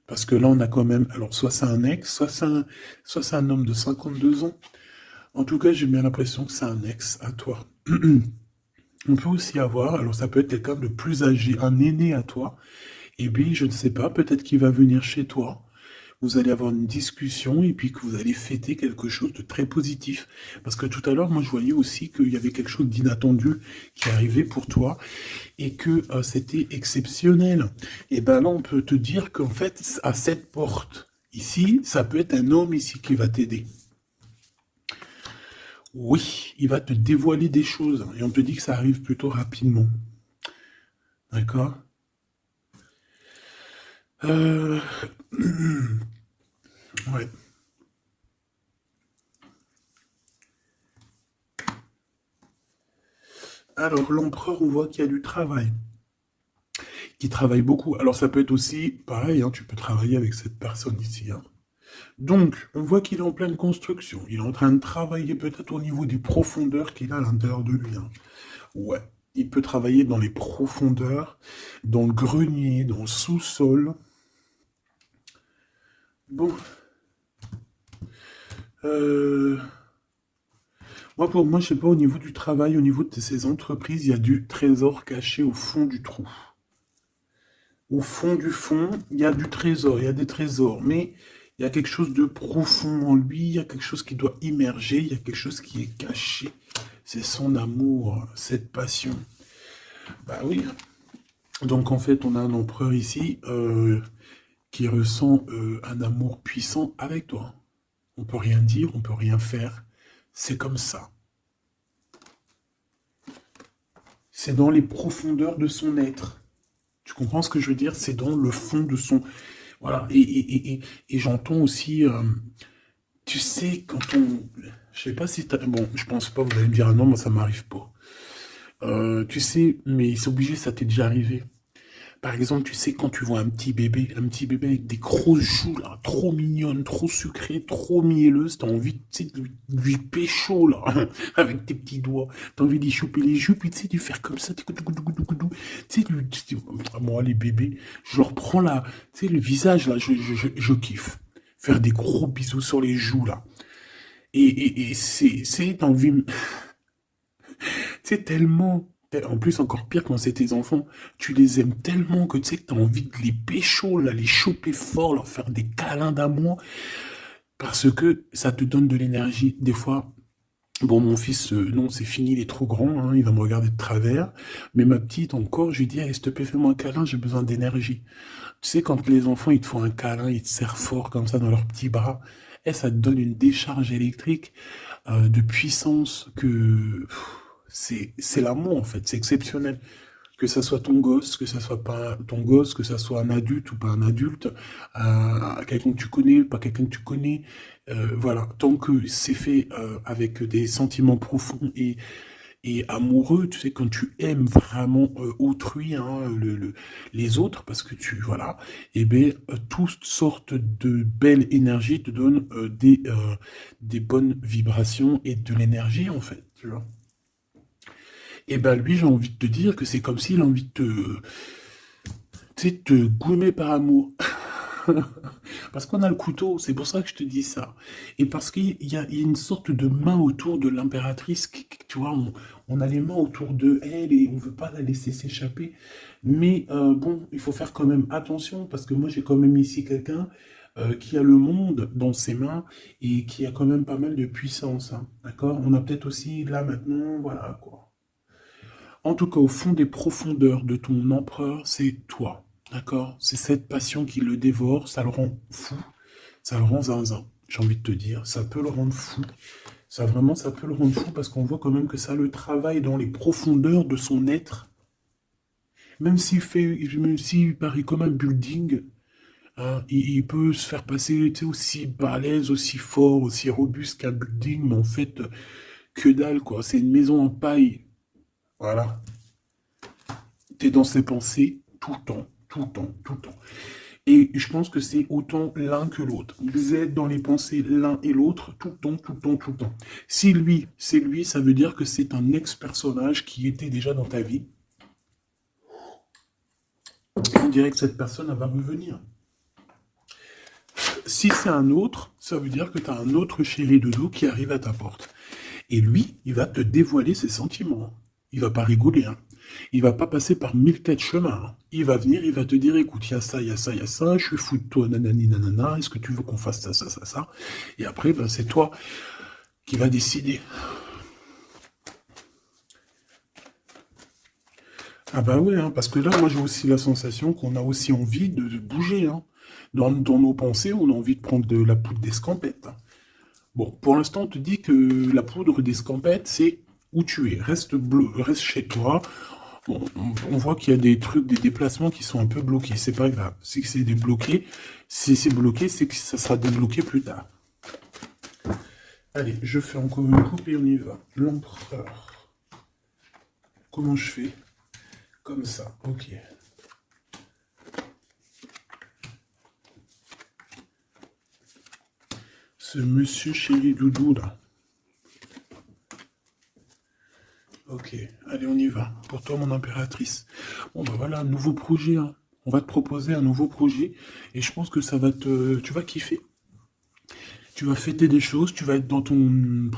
Parce que là, on a quand même... Alors, soit c'est un ex, soit c'est un homme de 52 ans. En tout cas, j'ai bien l'impression que c'est un ex à toi. On peut aussi avoir... Alors, ça peut être quelqu'un de plus âgé, un aîné à toi. Et puis, je ne sais pas, peut-être qu'il va venir chez toi. Vous allez avoir une discussion et puis que vous allez fêter quelque chose de très positif. Parce que tout à l'heure, moi, je voyais aussi qu'il y avait quelque chose d'inattendu qui arrivait pour toi et que c'était exceptionnel. Et ben là, on peut te dire qu'en fait, à cette porte, ici, ça peut être un homme ici qui va t'aider. Oui, il va te dévoiler des choses et on te dit que ça arrive plutôt rapidement. D'accord? euh... Ouais. Alors, l'empereur, on voit qu'il y a du travail. Qui travaille beaucoup. Alors, ça peut être aussi, pareil, hein, tu peux travailler avec cette personne ici. Hein. Donc, on voit qu'il est en pleine construction. Il est en train de travailler peut-être au niveau des profondeurs qu'il a à l'intérieur de lui. Hein. Ouais. Il peut travailler dans les profondeurs, dans le grenier, dans le sous-sol. Bon. Euh... Moi, pour moi, je sais pas, au niveau du travail, au niveau de ces entreprises, il y a du trésor caché au fond du trou. Au fond, il y a du trésor, il y a des trésors, mais il y a quelque chose de profond en lui, il y a quelque chose qui doit immerger, il y a quelque chose qui est caché. C'est son amour, cette passion. Bah oui. Donc en fait, on a un empereur ici qui ressent un amour puissant avec toi. On peut rien dire, on peut rien faire. C'est comme ça. C'est dans les profondeurs de son être. Tu comprends ce que je veux dire? C'est dans le fond de son... Voilà. Et j'entends aussi... tu sais, quand on... Je sais pas si t'as... Bon, je pense pas, vous allez me dire, ah non, moi ça m'arrive pas. Tu sais, mais c'est obligé, ça t'est déjà arrivé. Par exemple, tu sais, quand tu vois un petit bébé avec des grosses joues, là, trop mignonnes, trop sucrées, trop mielleuses, t'as envie, tu sais, de lui pécho, là, avec tes petits doigts. T'as envie d'y choper les joues, puis tu sais, de faire comme ça, tu sais, moi, les bébés, je leur prends là, tu sais, le visage, là, je kiffe. Faire des gros bisous sur les joues, là. Et t'as envie, c'est tellement... En plus, encore pire quand c'est tes enfants, tu les aimes tellement que tu sais que t'as envie de les pécho, là, les choper fort, leur faire des câlins d'amour, parce que ça te donne de l'énergie. Des fois, bon, mon fils, non, c'est fini, il est trop grand, hein, il va me regarder de travers, mais ma petite, encore, je lui dis, allez, s'il te plaît, fais-moi un câlin, j'ai besoin d'énergie. Tu sais, quand les enfants, ils te font un câlin, ils te serrent fort comme ça dans leurs petits bras, et ça te donne une décharge électrique de puissance que c'est l'amour en fait, c'est exceptionnel. Que ça soit ton gosse, que ça soit pas ton gosse, que ça soit un adulte ou pas un adulte, quelqu'un que tu connais, pas quelqu'un que tu connais, voilà, tant que c'est fait avec des sentiments profonds et amoureux, tu sais, quand tu aimes vraiment autrui, hein, les autres, parce que tu, voilà, et bien, toutes sortes de belles énergies te donnent des bonnes vibrations et de l'énergie, en fait, tu vois. Et ben lui, j'ai envie de te dire que c'est comme s'il a envie de te, tu sais, te goumer par amour. Parce qu'on a le couteau, c'est pour ça que je te dis ça. Et parce qu'il y a une sorte de main autour de l'impératrice, tu vois, on a les mains autour de elle et on veut pas la laisser s'échapper. Mais bon, il faut faire quand même attention parce que moi j'ai quand même ici quelqu'un qui a le monde dans ses mains et qui a quand même pas mal de puissance, hein, d'accord? On a peut-être aussi là maintenant, voilà quoi. En tout cas, au fond des profondeurs de ton empereur, c'est toi. D'accord? C'est cette passion qui le dévore, ça le rend fou, ça le rend zinzin. J'ai envie de te dire, ça peut le rendre fou. Ça vraiment, ça peut le rendre fou parce qu'on voit quand même que ça le travaille dans les profondeurs de son être. Même s'il paraît comme un building, hein, il peut se faire passer, tu sais, aussi balèze, aussi fort, aussi robuste qu'un building, mais en fait, que dalle, quoi. C'est une maison en paille. Voilà. T'es dans ses pensées tout le temps, tout le temps, tout le temps. Et je pense que c'est autant l'un que l'autre. Vous êtes dans les pensées l'un et l'autre tout le temps, tout le temps, tout le temps. Si lui, c'est lui, ça veut dire que c'est un ex-personnage qui était déjà dans ta vie. On dirait que cette personne, elle va revenir. Si c'est un autre, ça veut dire que tu as un autre chéri doudou qui arrive à ta porte. Et lui, il va te dévoiler ses sentiments. Il va pas rigoler, hein. Il va pas passer par mille quatre chemins, hein. Il va venir, il va te dire, écoute, il y a ça, il y a ça, il y a ça, je suis fou de toi, nanani, nanana, est-ce que tu veux qu'on fasse ça, ça, ça, ça? Et après, ben, c'est toi qui vas décider. Ah bah ouais, hein, parce que là, moi j'ai aussi la sensation qu'on a aussi envie de bouger, hein. Dans nos pensées, on a envie de prendre de la poudre d'escampette, hein. Bon, pour l'instant, on te dit que la poudre d'escampette, c'est où tu es. Reste chez toi. Bon, on voit qu'il y a des trucs, des déplacements qui sont un peu bloqués. C'est pas grave. Si c'est débloqué, si c'est bloqué, c'est que ça sera débloqué plus tard. Allez, je fais encore une coupe et on y va. L'empereur. Comment je fais? Comme ça, ok. Ce monsieur chéri doudou là. Ok, allez, on y va. Pour toi, mon impératrice. Bon, bah voilà, un nouveau projet, hein. On va te proposer un nouveau projet et je pense que ça va te... Tu vas kiffer. Tu vas fêter des choses, tu vas être dans ton...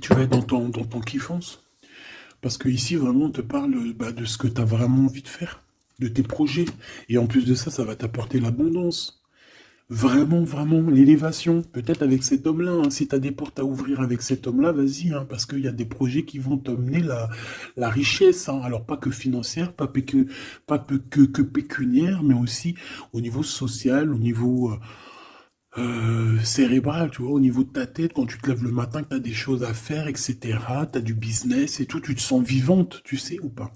Tu vas être dans ton kiffance. Parce que ici, vraiment, on te parle bah, de ce que tu as vraiment envie de faire, de tes projets. Et en plus de ça, ça va t'apporter l'abondance. Vraiment, vraiment, l'élévation. Peut-être avec cet homme-là, hein. Si tu as des portes à ouvrir avec cet homme-là, vas-y, hein, parce qu'il y a des projets qui vont t'amener la richesse, hein. Alors, pas que financière, pas que pécuniaire, mais aussi au niveau social, au niveau cérébrale, tu vois, au niveau de ta tête, quand tu te lèves le matin, que tu as des choses à faire, etc., tu as du business et tout, tu te sens vivante, tu sais ou pas?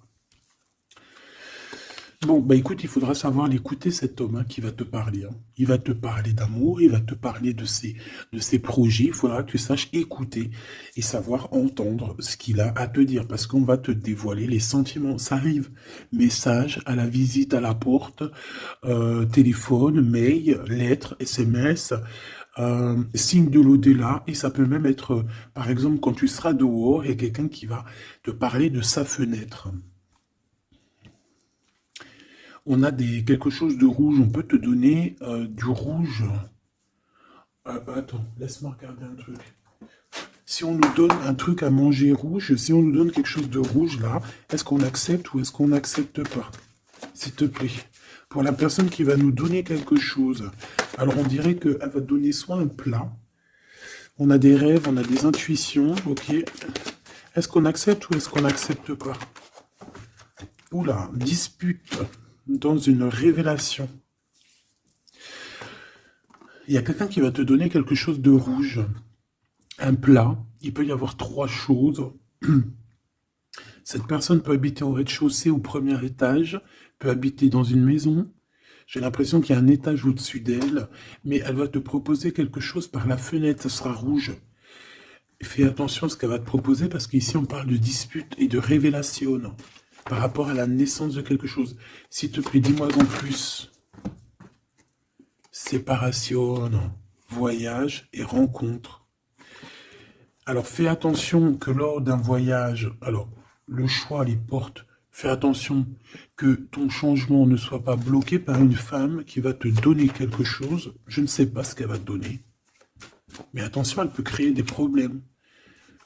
Bon, bah écoute, il faudra savoir l'écouter, cet homme hein, qui va te parler. Hein. Il va te parler d'amour, il va te parler de ses projets. Il faudra que tu saches écouter et savoir entendre ce qu'il a à te dire, parce qu'on va te dévoiler les sentiments. Ça arrive. Message à la visite à la porte, téléphone, mail, lettres, SMS, signe de l'au-delà. Et ça peut même être, par exemple, quand tu seras dehors, il y a quelqu'un qui va te parler de sa fenêtre. On a quelque chose de rouge, on peut te donner du rouge. Attends, laisse-moi regarder un truc. Si on nous donne un truc à manger rouge, si on nous donne quelque chose de rouge là, est-ce qu'on accepte ou est-ce qu'on n'accepte pas? S'il te plaît. Pour la personne qui va nous donner quelque chose, alors on dirait qu'elle va donner soit un plat, on a des rêves, on a des intuitions, ok. Est-ce qu'on accepte ou est-ce qu'on n'accepte pas? Oula, dispute dans une révélation. Il y a quelqu'un qui va te donner quelque chose de rouge, un plat. Il peut y avoir trois choses. Cette personne peut habiter au rez-de-chaussée, au premier étage, peut habiter dans une maison. J'ai l'impression qu'il y a un étage au-dessus d'elle, mais elle va te proposer quelque chose par la fenêtre, ça sera rouge. Fais attention à ce qu'elle va te proposer parce qu'ici on parle de dispute et de révélation par rapport à la naissance de quelque chose. S'il te plaît, dis-moi en plus. Séparation, voyage et rencontre. Alors fais attention que lors d'un voyage, alors le choix les porte, fais attention que ton changement ne soit pas bloqué par une femme qui va te donner quelque chose. Je ne sais pas ce qu'elle va te donner, mais attention, elle peut créer des problèmes.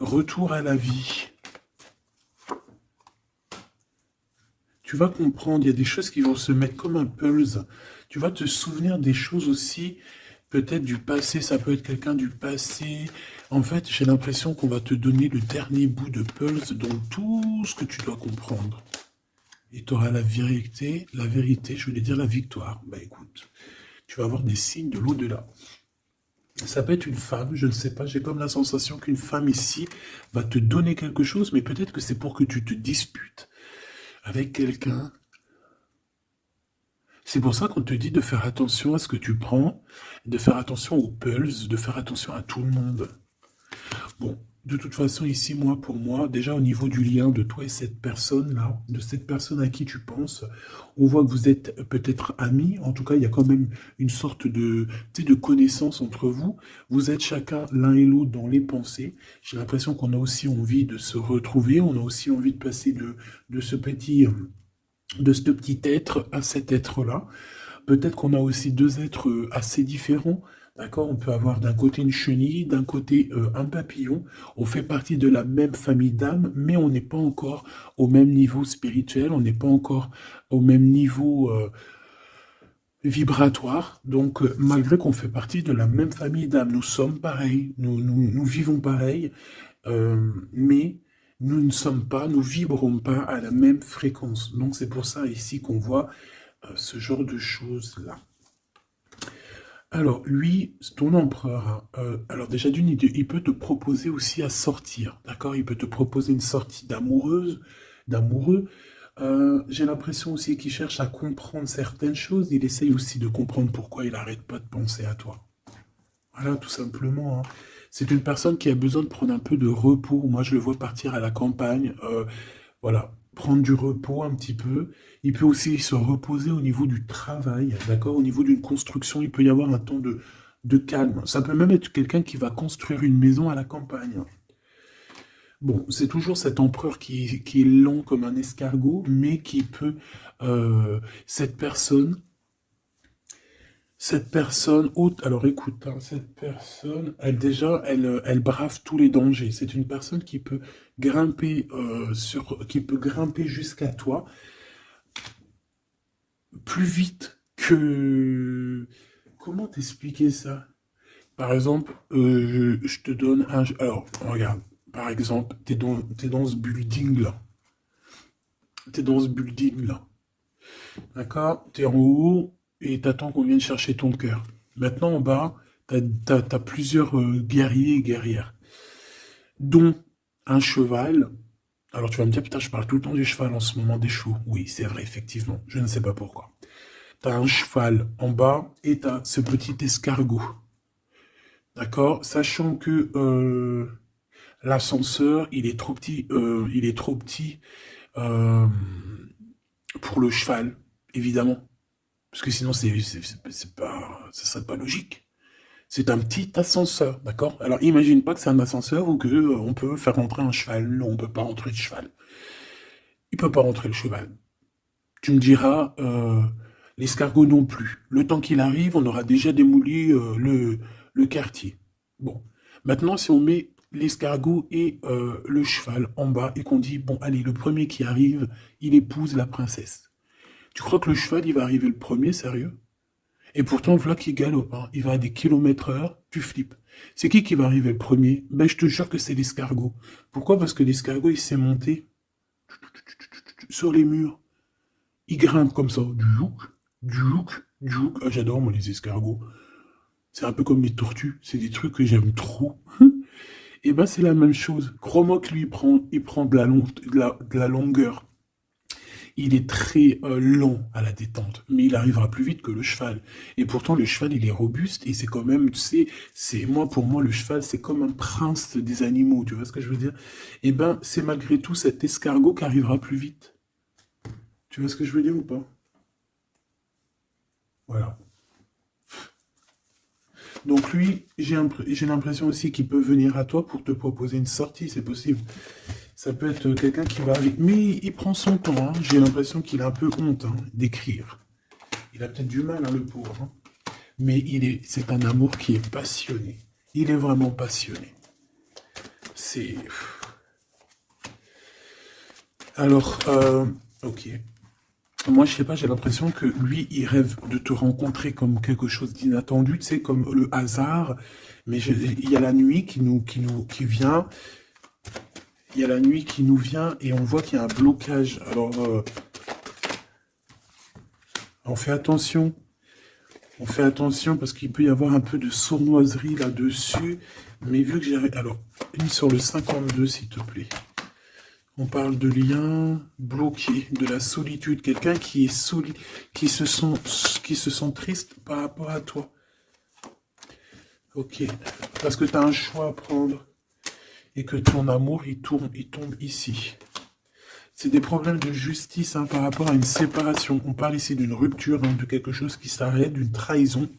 Retour à la vie. Tu vas comprendre, il y a des choses qui vont se mettre comme un puzzle. Tu vas te souvenir des choses aussi, peut-être du passé, ça peut être quelqu'un du passé. En fait, j'ai l'impression qu'on va te donner le dernier bout de puzzle dans tout ce que tu dois comprendre. Et tu auras la vérité, je voulais dire la victoire. Bah écoute, tu vas avoir des signes de l'au-delà. Ça peut être une femme, je ne sais pas, j'ai comme la sensation qu'une femme ici va te donner quelque chose, mais peut-être que c'est pour que tu te disputes avec quelqu'un. C'est pour ça qu'on te dit de faire attention à ce que tu prends, de faire attention aux pulses, de faire attention à tout le monde. Bon, de toute façon, ici, moi, pour moi, déjà au niveau du lien de toi et cette personne-là, de cette personne à qui tu penses, on voit que vous êtes peut-être amis. En tout cas, il y a quand même une sorte de, tu sais, de connaissance entre vous. Vous êtes chacun l'un et l'autre dans les pensées. J'ai l'impression qu'on a aussi envie de se retrouver. On a aussi envie de passer de ce petit être à cet être-là. Peut-être qu'on a aussi deux êtres assez différents. D'accord? On peut avoir d'un côté une chenille, d'un côté un papillon. On fait partie de la même famille d'âmes, mais on n'est pas encore au même niveau spirituel, on n'est pas encore au même niveau vibratoire. Donc, malgré qu'on fait partie de la même famille d'âmes, nous sommes pareils, nous vivons pareil, mais nous ne sommes pas, nous vibrons pas à la même fréquence. Donc, c'est pour ça ici qu'on voit ce genre de choses-là. Alors, lui, ton empereur, hein, alors déjà d'une idée, il peut te proposer aussi à sortir, d'accord? Il peut te proposer une sortie d'amoureuse, d'amoureux. J'ai l'impression aussi qu'il cherche à comprendre certaines choses. Il essaye aussi de comprendre pourquoi il n'arrête pas de penser à toi. Voilà, tout simplement. Hein. C'est une personne qui a besoin de prendre un peu de repos. Moi, je le vois partir à la campagne. Voilà, prendre du repos un petit peu. Il peut aussi se reposer au niveau du travail, d'accord? Au niveau d'une construction, il peut y avoir un temps de calme. Ça peut même être quelqu'un qui va construire une maison à la campagne. Bon, c'est toujours cet empereur qui est lent comme un escargot, mais qui peut... cette personne, haute, alors écoute, hein, cette personne, elle brave tous les dangers. C'est une personne qui peut grimper qui peut grimper jusqu'à toi plus vite que... Comment t'expliquer ça? Par exemple, je te donne un... Alors, regarde, par exemple, t'es dans ce building-là. T'es dans ce building-là. D'accord? T'es en haut et t'attends qu'on vienne chercher ton cœur. Maintenant, en bas, T'as plusieurs guerriers et guerrières, dont un cheval. Alors tu vas me dire, putain, je parle tout le temps du cheval en ce moment des chevaux. Oui, c'est vrai, effectivement. Je ne sais pas pourquoi. T'as un cheval en bas et t'as ce petit escargot. D'accord? Sachant que l'ascenseur, il est trop petit euh, pour le cheval, évidemment. Parce que sinon, ça serait pas logique. C'est un petit ascenseur, d'accord? Alors, imagine pas que c'est un ascenseur ou que on peut faire rentrer un cheval. Non, on peut pas rentrer le cheval. Il peut pas rentrer le cheval. Tu me diras, l'escargot non plus. Le temps qu'il arrive, on aura déjà démoli le quartier. Bon. Maintenant, si on met l'escargot et le cheval en bas et qu'on dit, bon, allez, le premier qui arrive, il épouse la princesse. Tu crois que le cheval, il va arriver le premier, sérieux? Et pourtant, voilà qu'il galope, hein. Il va à des kilomètres heure, tu flippes. C'est qui va arriver le premier? Ben, je te jure que c'est l'escargot. Pourquoi? Parce que l'escargot, il s'est monté sur les murs. Il grimpe comme ça, du jouk, du jouk, du jouk. Ah, j'adore, moi, les escargots. C'est un peu comme les tortues. C'est des trucs que j'aime trop. Et ben, c'est la même chose. Cromoc, lui, il prend de la longueur. Il est très lent à la détente, mais il arrivera plus vite que le cheval. Et pourtant, le cheval, il est robuste et c'est quand même, tu sais, pour moi, le cheval, c'est comme un prince des animaux. Tu vois ce que je veux dire? Et ben, c'est malgré tout cet escargot qui arrivera plus vite. Tu vois ce que je veux dire ou pas? Voilà. Donc lui, j'ai l'impression aussi qu'il peut venir à toi pour te proposer une sortie, c'est possible. Ça peut être quelqu'un qui va arriver. Mais il prend son temps, hein. J'ai l'impression qu'il a un peu honte hein, d'écrire. Il a peut-être du mal, hein, le pauvre. Hein. Mais c'est un amour qui est passionné. Il est vraiment passionné. C'est... Alors, ok. Moi, je sais pas, j'ai l'impression que lui, il rêve de te rencontrer comme quelque chose d'inattendu, tu sais, comme le hasard. Mais il y a la nuit qui vient. Il y a la nuit qui nous vient et on voit qu'il y a un blocage. Alors, on fait attention. On fait attention parce qu'il peut y avoir un peu de sournoiserie là-dessus. Mais vu que j'ai... Alors, une sur le 52, s'il te plaît. On parle de liens bloqués, de la solitude. Quelqu'un qui est qui se sent triste par rapport à toi. Ok. Parce que tu as un choix à prendre. Et que ton amour, il tombe ici. C'est des problèmes de justice hein, par rapport à une séparation. On parle ici d'une rupture, hein, de quelque chose qui s'arrête, d'une trahison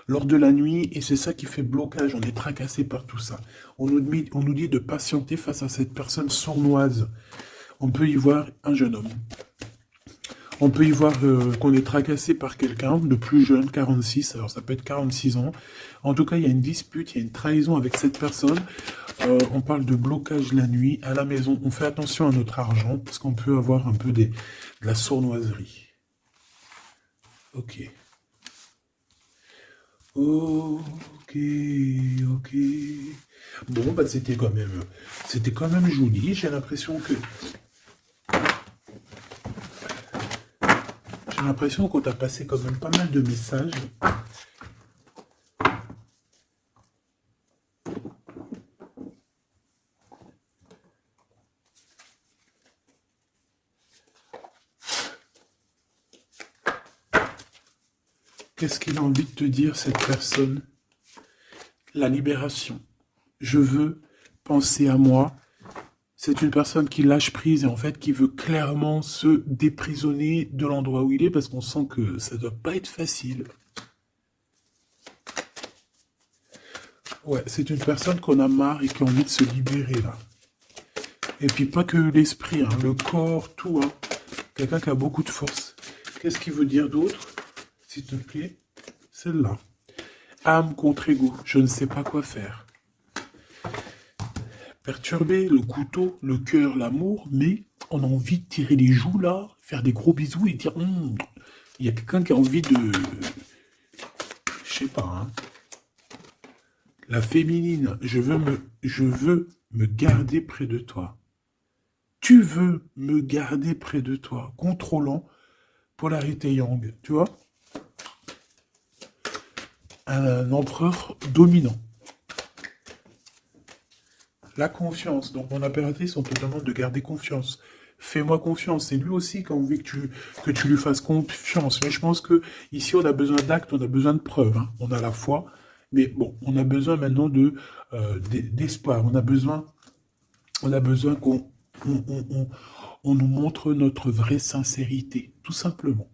lors de la nuit, et c'est ça qui fait blocage. On est tracassé par tout ça. On nous dit de patienter face à cette personne sournoise. On peut y voir un jeune homme. On peut y voir qu'on est tracassé par quelqu'un de plus jeune, 46, alors ça peut être 46 ans. En tout cas, il y a une dispute, il y a une trahison avec cette personne. On parle de blocage la nuit à la maison. On fait attention à notre argent parce qu'on peut avoir un peu de la sournoiserie. Ok. Ok, ok. Bon, bah c'était quand même joli. J'ai l'impression qu'on t'a passé quand même pas mal de messages. Qu'est-ce qu'il a envie de te dire, cette personne? La libération. Je veux penser à moi. C'est une personne qui lâche prise et en fait qui veut clairement se déprisonner de l'endroit où il est parce qu'on sent que ça doit pas être facile. Ouais, c'est une personne qu'on a marre et qui a envie de se libérer là. Et puis pas que l'esprit, hein, le corps, tout. Hein. Quelqu'un qui a beaucoup de force. Qu'est-ce qu'il veut dire d'autre, s'il te plaît? Celle-là. Âme contre ego. Je ne sais pas quoi faire. Perturbé, le couteau, le cœur, l'amour, mais on a envie de tirer les joues là, faire des gros bisous et dire il y a quelqu'un qui a envie de... Je sais pas, hein. La féminine, je veux me garder près de toi. Tu veux me garder près de toi, contrôlant polarité yang, tu vois? un empereur dominant. La confiance. Donc, mon impératrice, on te demande de garder confiance. Fais-moi confiance. C'est lui aussi qui a envie que tu lui fasses confiance. Mais je pense que ici, on a besoin d'actes, on a besoin de preuves. Hein. On a la foi, mais bon, on a besoin maintenant d'espoir. On a besoin qu'on on nous montre notre vraie sincérité, tout simplement.